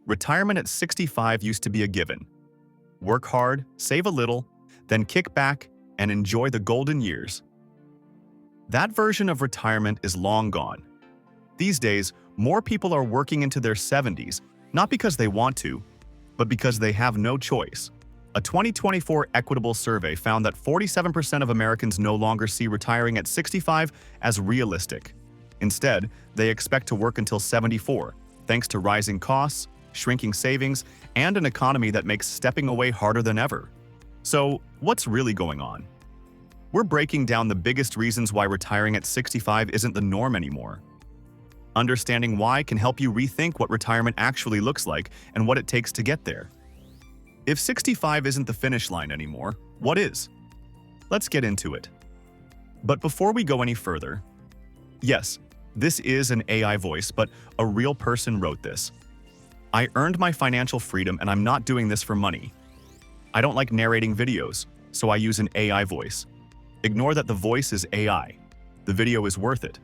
retirement at 65 used to be a given. Work hard, save a little, then kick back and enjoy the golden years. That version of retirement is long gone. These days, more people are working into their 70s, not because they want to, but because they have no choice. A 2024 Equitable Survey found that 47% of Americans no longer see retiring at 65 as realistic. Instead, they expect to work until 74, thanks to rising costs, shrinking savings, and an economy that makes stepping away harder than ever. So, what's really going on? We're breaking down the biggest reasons why retiring at 65 isn't the norm anymore. Understanding why can help you rethink what retirement actually looks like and what it takes to get there. If 65 isn't the finish line anymore, what is? Let's get into it. But before we go any further, yes, this is an AI voice, but a real person wrote this. I earned my financial freedom and I'm not doing this for money. I don't like narrating videos, so I use an AI voice. Ignore that the voice is AI. The video is worth it.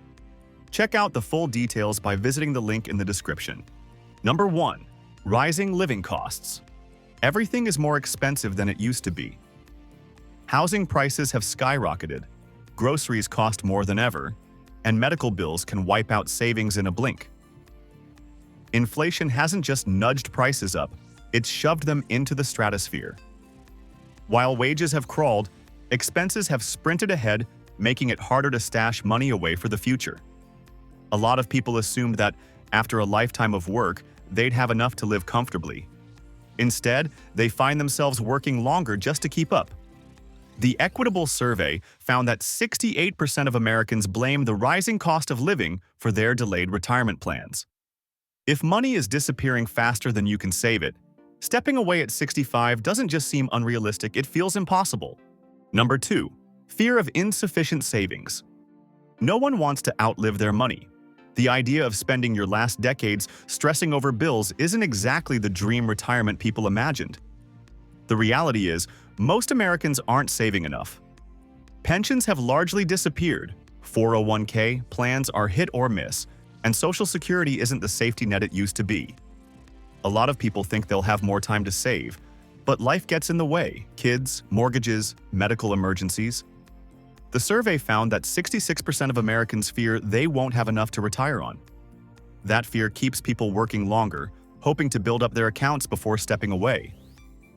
Check out the full details by visiting the link in the description. Number 1. Rising living costs. Everything is more expensive than it used to be. Housing prices have skyrocketed, groceries cost more than ever, and medical bills can wipe out savings in a blink. Inflation hasn't just nudged prices up, it's shoved them into the stratosphere. While wages have crawled, expenses have sprinted ahead, making it harder to stash money away for the future. A lot of people assumed that, after a lifetime of work, they'd have enough to live comfortably. Instead, they find themselves working longer just to keep up. The Equitable Survey found that 68% of Americans blame the rising cost of living for their delayed retirement plans. If money is disappearing faster than you can save it, stepping away at 65 doesn't just seem unrealistic, it feels impossible. Number 2. Fear of insufficient savings. No one wants to outlive their money. The idea of spending your last decades stressing over bills isn't exactly the dream retirement people imagined. The reality is, most Americans aren't saving enough. Pensions have largely disappeared, 401k plans are hit or miss, and Social Security isn't the safety net it used to be. A lot of people think they'll have more time to save, but life gets in the way: kids, mortgages, medical emergencies. The survey found that 66% of Americans fear they won't have enough to retire on. That fear keeps people working longer, hoping to build up their accounts before stepping away.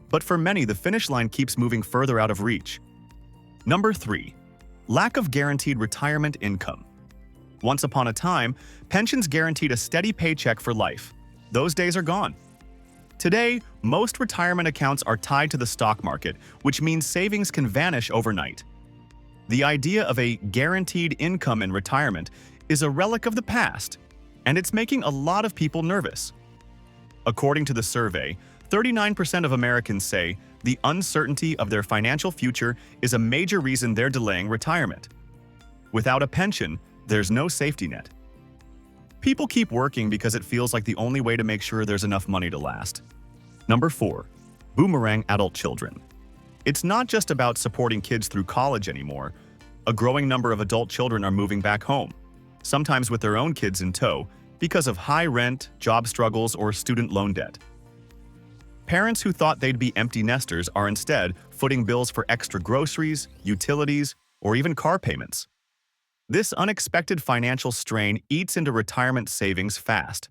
But for many, the finish line keeps moving further out of reach. Number 3. Lack of guaranteed retirement income. Once upon a time, pensions guaranteed a steady paycheck for life. Those days are gone. Today, most retirement accounts are tied to the stock market, which means savings can vanish overnight. The idea of a guaranteed income in retirement is a relic of the past, and it's making a lot of people nervous. According to the survey, 39% of Americans say the uncertainty of their financial future is a major reason they're delaying retirement. Without a pension, there's no safety net. People keep working because it feels like the only way to make sure there's enough money to last. Number 4. Boomerang adult children. It's not just about supporting kids through college anymore. A growing number of adult children are moving back home, sometimes with their own kids in tow, because of high rent, job struggles, or student loan debt. Parents who thought they'd be empty nesters are instead footing bills for extra groceries, utilities, or even car payments. This unexpected financial strain eats into retirement savings fast.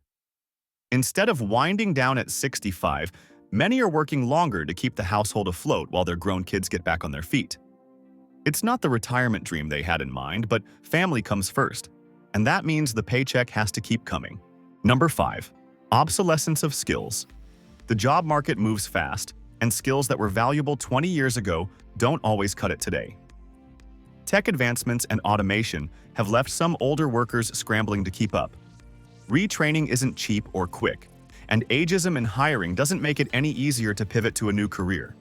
Instead of winding down at 65, many are working longer to keep the household afloat while their grown kids get back on their feet. It's not the retirement dream they had in mind, but family comes first, and that means the paycheck has to keep coming. Number 5. Obsolescence of skills. The job market moves fast, and skills that were valuable 20 years ago don't always cut it today. Tech advancements and automation have left some older workers scrambling to keep up. Retraining isn't cheap or quick, and ageism in hiring doesn't make it any easier to pivot to a new career.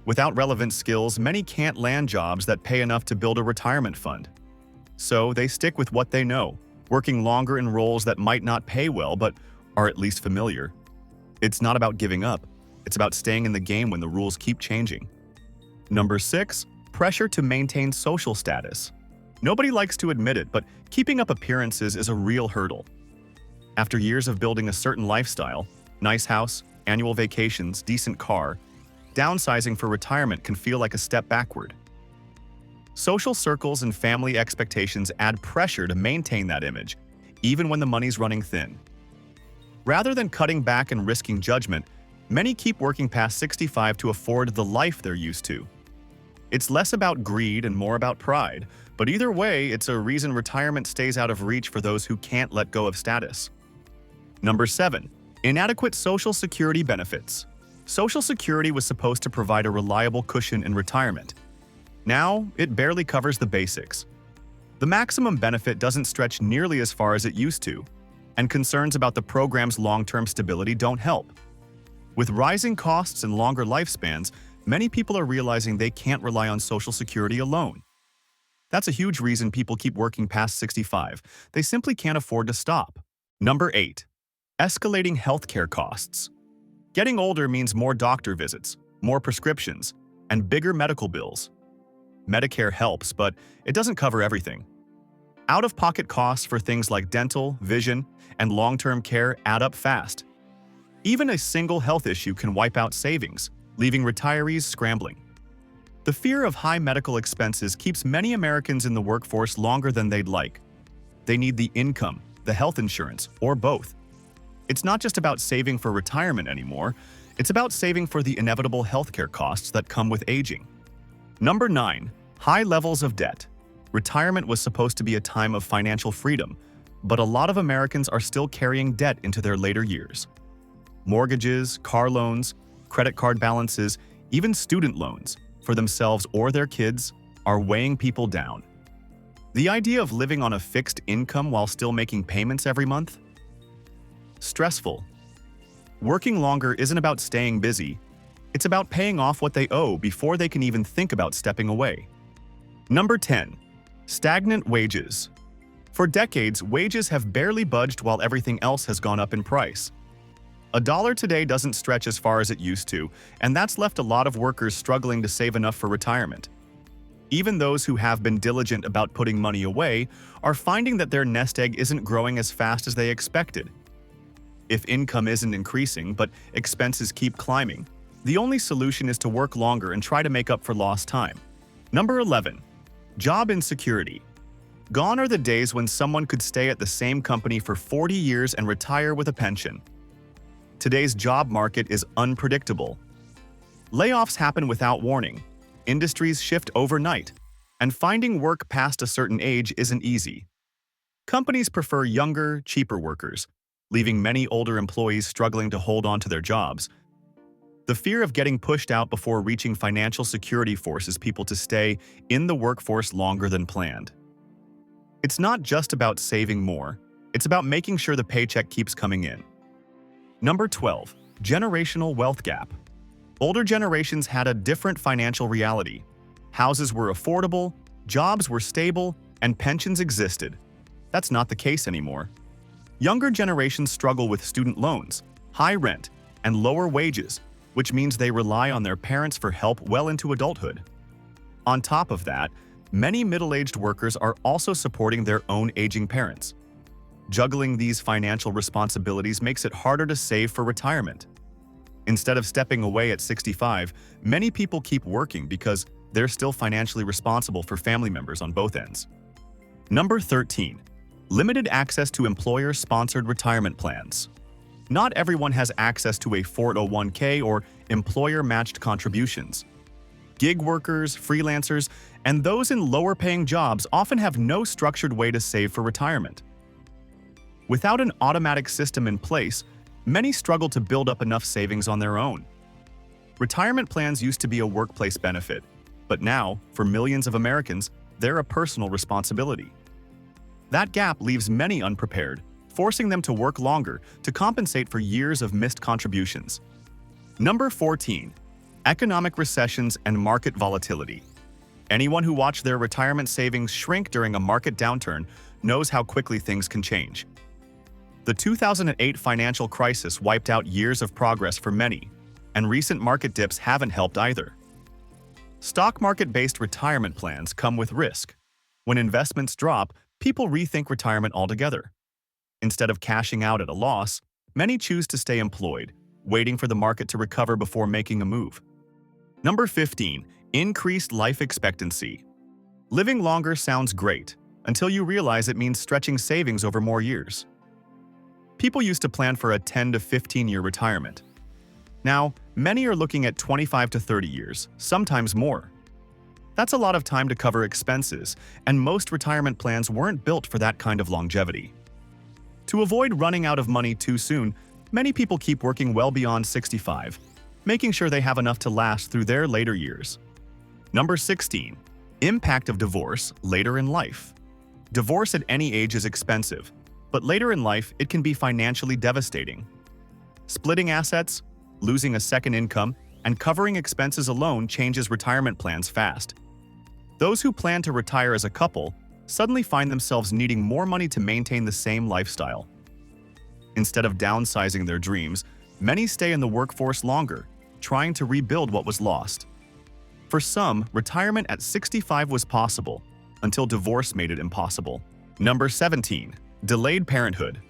Without relevant skills, many can't land jobs that pay enough to build a retirement fund. So they stick with what they know, working longer in roles that might not pay well but are at least familiar. It's not about giving up, it's about staying in the game when the rules keep changing. Number 6. Pressure to maintain social status. Nobody likes to admit it, but keeping up appearances is a real hurdle. After years of building a certain lifestyle, Nice house, annual vacations, decent car. Downsizing for retirement can feel like a step backward. Social circles and family expectations add pressure to maintain that image, even when the money's running thin. Rather than cutting back and risking judgment, many keep working past 65 to afford the life they're used to. It's less about greed and more about pride, but either way, it's a reason retirement stays out of reach for those who can't let go of status. Number 7. Inadequate Social Security benefits. Social Security was supposed to provide a reliable cushion in retirement. Now, it barely covers the basics. The maximum benefit doesn't stretch nearly as far as it used to, and concerns about the program's long-term stability don't help. With rising costs and longer lifespans, many people are realizing they can't rely on Social Security alone. That's a huge reason people keep working past 65. They simply can't afford to stop. Number 8. Escalating healthcare costs. Getting older means more doctor visits, more prescriptions, and bigger medical bills. Medicare helps, but it doesn't cover everything. Out-of-pocket costs for things like dental, vision, and long-term care add up fast. Even a single health issue can wipe out savings, leaving retirees scrambling. The fear of high medical expenses keeps many Americans in the workforce longer than they'd like. They need the income, the health insurance, or both. It's not just about saving for retirement anymore, it's about saving for the inevitable healthcare costs that come with aging. Number 9. High levels of debt. Retirement was supposed to be a time of financial freedom, but a lot of Americans are still carrying debt into their later years. Mortgages, car loans, credit card balances, even student loans, for themselves or their kids, are weighing people down. The idea of living on a fixed income while still making payments every month? Stressful. Working longer isn't about staying busy, it's about paying off what they owe before they can even think about stepping away. Number 10. Stagnant wages. For decades, wages have barely budged while everything else has gone up in price. $1 today doesn't stretch as far as it used to, and that's left a lot of workers struggling to save enough for retirement. Even those who have been diligent about putting money away are finding that their nest egg isn't growing as fast as they expected. If income isn't increasing, but expenses keep climbing, the only solution is to work longer and try to make up for lost time. Number 11. Job insecurity. Gone are the days when someone could stay at the same company for 40 years and retire with a pension. Today's job market is unpredictable. Layoffs happen without warning, industries shift overnight, and finding work past a certain age isn't easy. Companies prefer younger, cheaper workers, leaving many older employees struggling to hold on to their jobs. The fear of getting pushed out before reaching financial security forces people to stay in the workforce longer than planned. It's not just about saving more, it's about making sure the paycheck keeps coming in. Number 12. Generational wealth gap. Older generations had a different financial reality. Houses were affordable, jobs were stable, and pensions existed. That's not the case anymore. Younger generations struggle with student loans, high rent, and lower wages, which means they rely on their parents for help well into adulthood. On top of that, many middle-aged workers are also supporting their own aging parents. Juggling these financial responsibilities makes it harder to save for retirement. Instead of stepping away at 65, many people keep working because they're still financially responsible for family members on both ends. Number 13. Limited access to employer-sponsored retirement plans. Not everyone has access to a 401k or employer-matched contributions. Gig workers, freelancers, and those in lower-paying jobs often have no structured way to save for retirement. Without an automatic system in place, many struggle to build up enough savings on their own. Retirement plans used to be a workplace benefit, but now, for millions of Americans, they're a personal responsibility. That gap leaves many unprepared, forcing them to work longer to compensate for years of missed contributions. Number 14. Economic recessions and market volatility. Anyone who watched their retirement savings shrink during a market downturn knows how quickly things can change. The 2008 financial crisis wiped out years of progress for many, and recent market dips haven't helped either. Stock market-based retirement plans come with risk. When investments drop, people rethink retirement altogether. Instead of cashing out at a loss, Many choose to stay employed, waiting for the market to recover before making a move. Number 15. Increased life expectancy. Living longer sounds great, until you realize it means stretching savings over more years. People used to plan for a 10 to 15-year retirement. Now, many are looking at 25 to 30 years, sometimes more. That's a lot of time to cover expenses, and most retirement plans weren't built for that kind of longevity. To avoid running out of money too soon, many people keep working well beyond 65, making sure they have enough to last through their later years. Number 16. Impact of divorce later in life. Divorce at any age is expensive, but later in life it can be financially devastating. Splitting assets, losing a second income, and covering expenses alone changes retirement plans fast. Those who plan to retire as a couple suddenly find themselves needing more money to maintain the same lifestyle. Instead of downsizing their dreams, many stay in the workforce longer, trying to rebuild what was lost. For some, retirement at 65 was possible, until divorce made it impossible. Number 17. Delayed parenthood.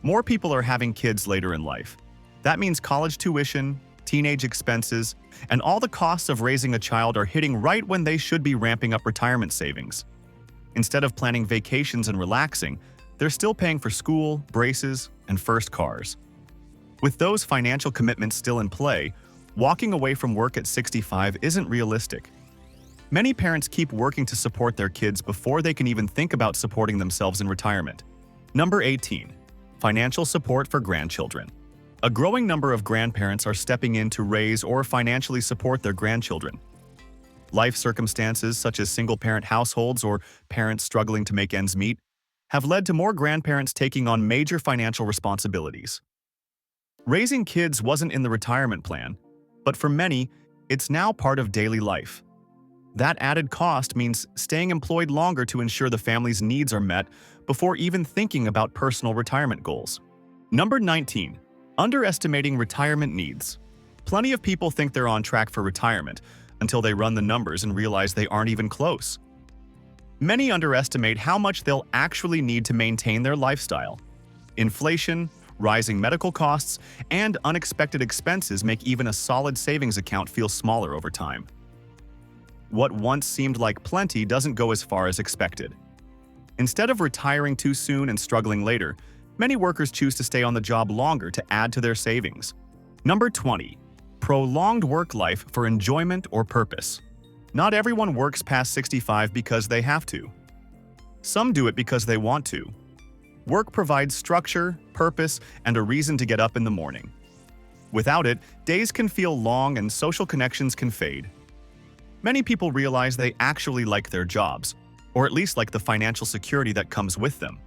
More people are having kids later in life. That means college tuition, teenage expenses, and all the costs of raising a child are hitting right when they should be ramping up retirement savings. Instead of planning vacations and relaxing, they're still paying for school, braces, and first cars. With those financial commitments still in play, walking away from work at 65 isn't realistic. Many parents keep working to support their kids before they can even think about supporting themselves in retirement. Number 18. Financial support for grandchildren. A growing number of grandparents are stepping in to raise or financially support their grandchildren. Life circumstances such as single-parent households or parents struggling to make ends meet have led to more grandparents taking on major financial responsibilities. Raising kids wasn't in the retirement plan, but for many, it's now part of daily life. That added cost means staying employed longer to ensure the family's needs are met before even thinking about personal retirement goals. Number 19. Underestimating retirement needs. Plenty of people think they're on track for retirement until they run the numbers and realize they aren't even close. Many underestimate how much they'll actually need to maintain their lifestyle. Inflation, rising medical costs, and unexpected expenses make even a solid savings account feel smaller over time. What once seemed like plenty doesn't go as far as expected. Instead of retiring too soon and struggling later, many workers choose to stay on the job longer to add to their savings. Number 20. Prolonged work life for enjoyment or purpose. Not everyone works past 65 because they have to. Some do it because they want to. Work provides structure, purpose, and a reason to get up in the morning. Without it, days can feel long and social connections can fade. Many people realize they actually like their jobs, or at least like the financial security that comes with them.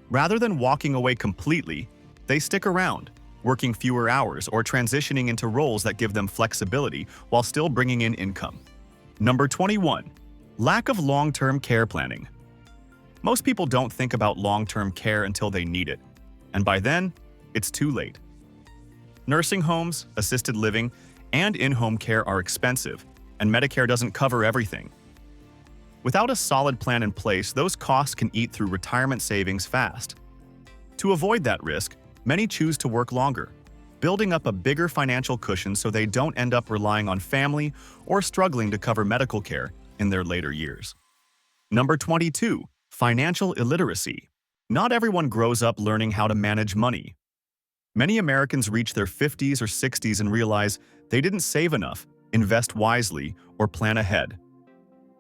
Rather than walking away completely, they stick around, working fewer hours or transitioning into roles that give them flexibility while still bringing in income. Number 21. Lack of long-term care planning. Most people don't think about long-term care until they need it, and by then, it's too late. Nursing homes, assisted living, and in-home care are expensive, and Medicare doesn't cover everything. Without a solid plan in place, those costs can eat through retirement savings fast. To avoid that risk, many choose to work longer, building up a bigger financial cushion so they don't end up relying on family or struggling to cover medical care in their later years. Number 22. Financial illiteracy. Not everyone grows up learning how to manage money. Many Americans reach their 50s or 60s and realize they didn't save enough, invest wisely, or plan ahead.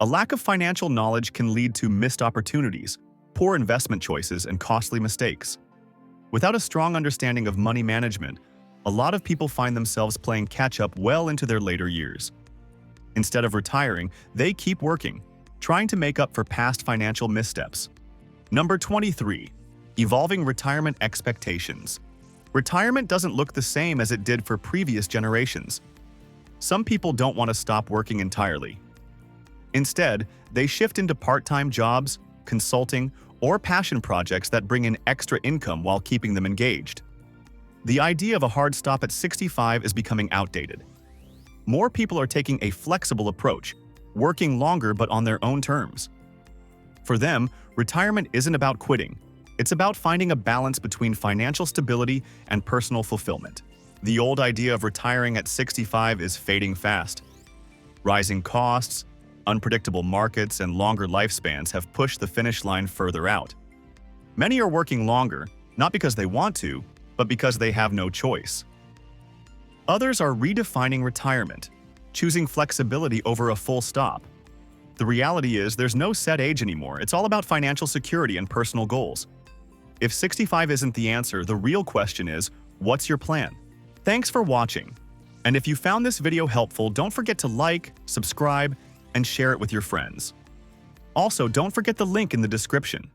A lack of financial knowledge can lead to missed opportunities, poor investment choices, and costly mistakes. Without a strong understanding of money management, a lot of people find themselves playing catch-up well into their later years. Instead of retiring, they keep working, trying to make up for past financial missteps. Number 23. Evolving retirement expectations. Retirement doesn't look the same as it did for previous generations. Some people don't want to stop working entirely. Instead, they shift into part-time jobs, consulting, or passion projects that bring in extra income while keeping them engaged. The idea of a hard stop at 65 is becoming outdated. More people are taking a flexible approach, working longer but on their own terms. For them, retirement isn't about quitting, It's about finding a balance between financial stability and personal fulfillment. The old idea of retiring at 65 is fading fast. Rising costs, unpredictable markets, and longer lifespans have pushed the finish line further out. Many are working longer, not because they want to, but because they have no choice. Others are redefining retirement, choosing flexibility over a full stop. The reality is there's no set age anymore. It's all about financial security and personal goals. If 65 isn't the answer, the real question is, what's your plan? Thanks for watching. And if you found this video helpful, don't forget to like, subscribe, and share it with your friends. Also, don't forget the link in the description.